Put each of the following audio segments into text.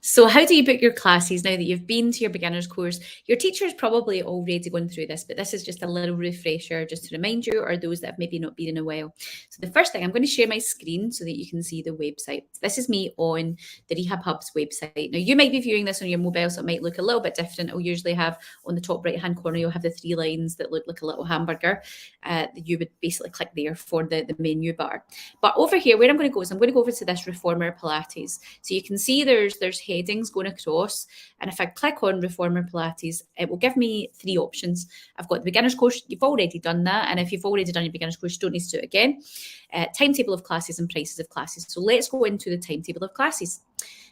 So how do you book your classes now that you've been to your beginner's course? Your teacher is probably already going through this, but this is just a little refresher just to remind you, or those that have maybe not been in a while. So the first thing, I'm going to share my screen so that you can see the website. This is me on the Rehab Hub's website. Now you might be viewing this on your mobile, so it might look a little bit different. It'll usually have on the top right-hand corner, you'll have the 3 lines that look like a little hamburger. That you would basically click there for the menu bar. But over here, where I'm going to go is I'm going to go over to this Reformer Pilates. So you can see there's headings going across. And if I click on Reformer Pilates, it will give me 3 options. I've got the beginner's course. You've already done that. And if you've already done your beginner's course, you don't need to do it again. Timetable of classes and prices of classes. So let's go into the timetable of classes.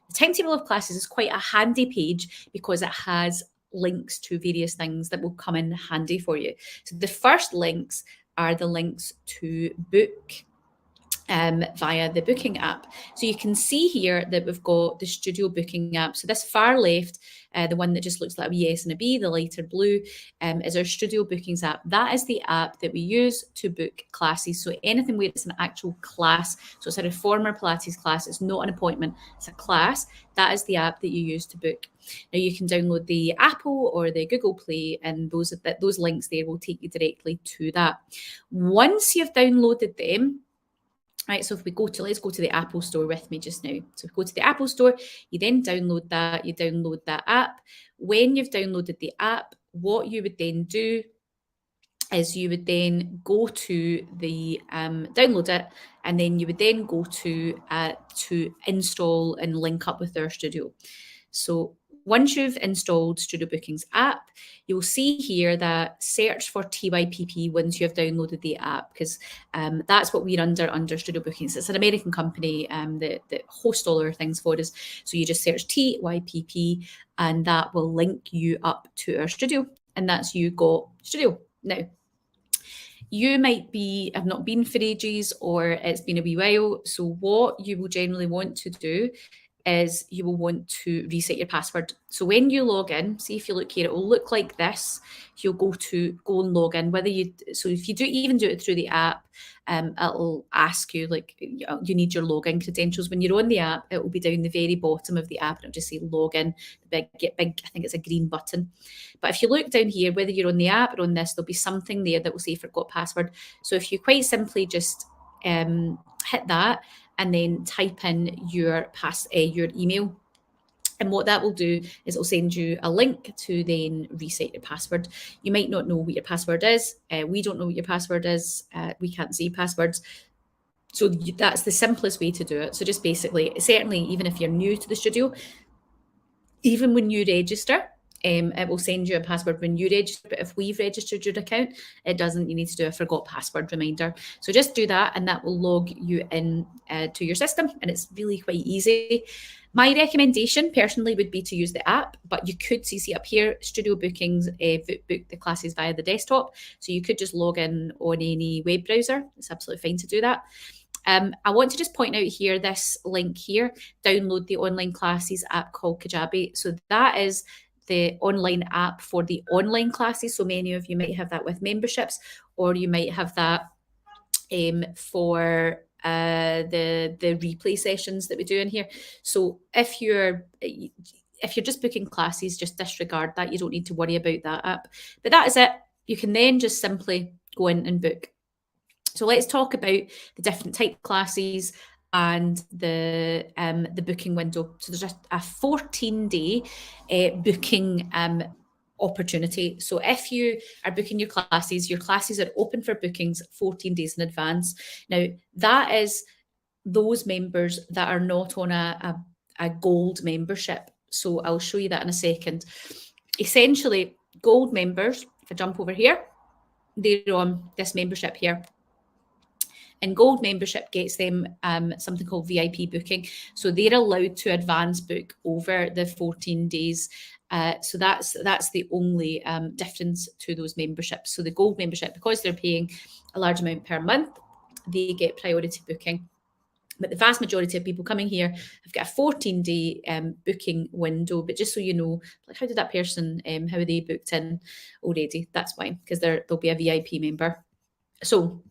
The timetable of classes is quite a handy page because it has links to various things that will come in handy for you. So the first links are the links to book via the booking app. So you can see here that we've got the studio booking app. So this far left, the one that just looks like a yes and a B, the lighter blue, is our studio bookings app. That is the app that we use to book classes. So anything where it's an actual class, so it's a Reformer Pilates class, it's not an appointment, it's a class, that is the app that you use to book. Now you can download the Apple or the Google Play, and those links there will take you directly to that. Once you've downloaded them, right, so if we let's go to the Apple Store with me just now. So if we go to the Apple Store, you then download that app. When you've downloaded the app, what you would then do is you would then go to the download it, and then you would then go to install and link up with our studio. So once you've installed Studio Bookings app, you'll see here that search for TYPP once you've downloaded the app, because that's what we're under Studio Bookings. It's an American company that hosts all our things for us. So you just search TYPP and that will link you up to our studio, and that's you got studio. Now, you might have not been for ages, or it's been a wee while. So what you will generally want to do is you will want to reset your password. So when you log in, see if you look here, it will look like this. You'll go and log in. So if you even do it through the app, it'll ask you like you need your login credentials. When you're on the app, it will be down the very bottom of the app, and it'll just say login. The big, I think it's a green button. But if you look down here, whether you're on the app or on this, there'll be something there that will say forgot password. So if you quite simply just hit that, and then type in your email. And what that will do is it'll send you a link to then reset your password. You might not know what your password is. We don't know what your password is. We can't see passwords. So that's the simplest way to do it. So just basically, certainly, even if you're new to the studio, even when you register, it will send you a password when you register. But if we've registered your account, it doesn't. You need to do a forgot password reminder. So just do that, and that will log you in to your system, and it's really quite easy. My recommendation personally would be to use the app, but you could see up here, Studio Bookings book the classes via the desktop. So you could just log in on any web browser. It's absolutely fine to do that. I want to just point out here, this link here, download the online classes app called Kajabi. So that is the online app for the online classes. So many of you might have that with memberships, or you might have that for the replay sessions that we do in here. So if you're just booking classes, just disregard that. You don't need to worry about that app. But that is it. You can then just simply go in and book. So let's talk about the different type classes and the booking window. So there's a 14-day booking opportunity. So if you are booking your classes are open for bookings 14 days in advance. Now, that is those members that are not on a gold membership. So I'll show you that in a second. Essentially, gold members, if I jump over here, they're on this membership here. And gold membership gets them something called VIP booking. So they're allowed to advance book over the 14 days. So that's the only difference to those memberships. So the gold membership, because they're paying a large amount per month, they get priority booking. But the vast majority of people coming here have got a 14-day booking window. But just so you know, like, how did that person, how are they booked in already? That's why, because they'll be a VIP member. So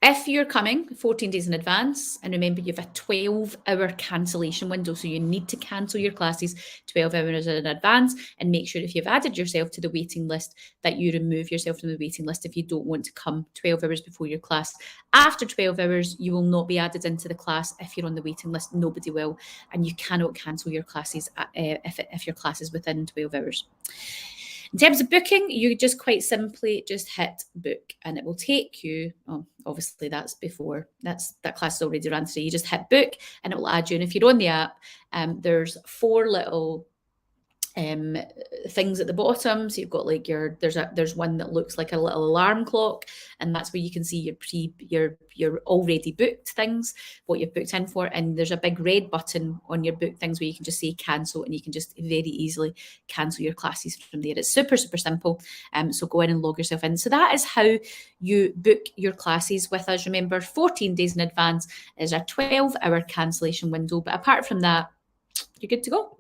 If you're coming 14 days in advance, and remember you have a 12-hour cancellation window, so you need to cancel your classes 12 hours in advance, and make sure if you've added yourself to the waiting list that you remove yourself from the waiting list if you don't want to come 12 hours before your class. After 12 hours, you will not be added into the class if you're on the waiting list. Nobody will, and you cannot cancel your classes if your class is within 12 hours. In terms of booking, you just quite simply just hit book, and it will take you, obviously that's before, that class is already run, so you just hit book and it will add you. And if you're on the app, there's 4 little things at the bottom. So you've got like there's one that looks like a little alarm clock, and that's where you can see your already booked things, what you've booked in for. And there's a big red button on your book things where you can just say cancel, and you can just very easily cancel your classes from there. It's super simple. So go in and log yourself in. So that is how you book your classes with us. Remember, 14 days in advance is a 12-hour cancellation window, but apart from that, you're good to go.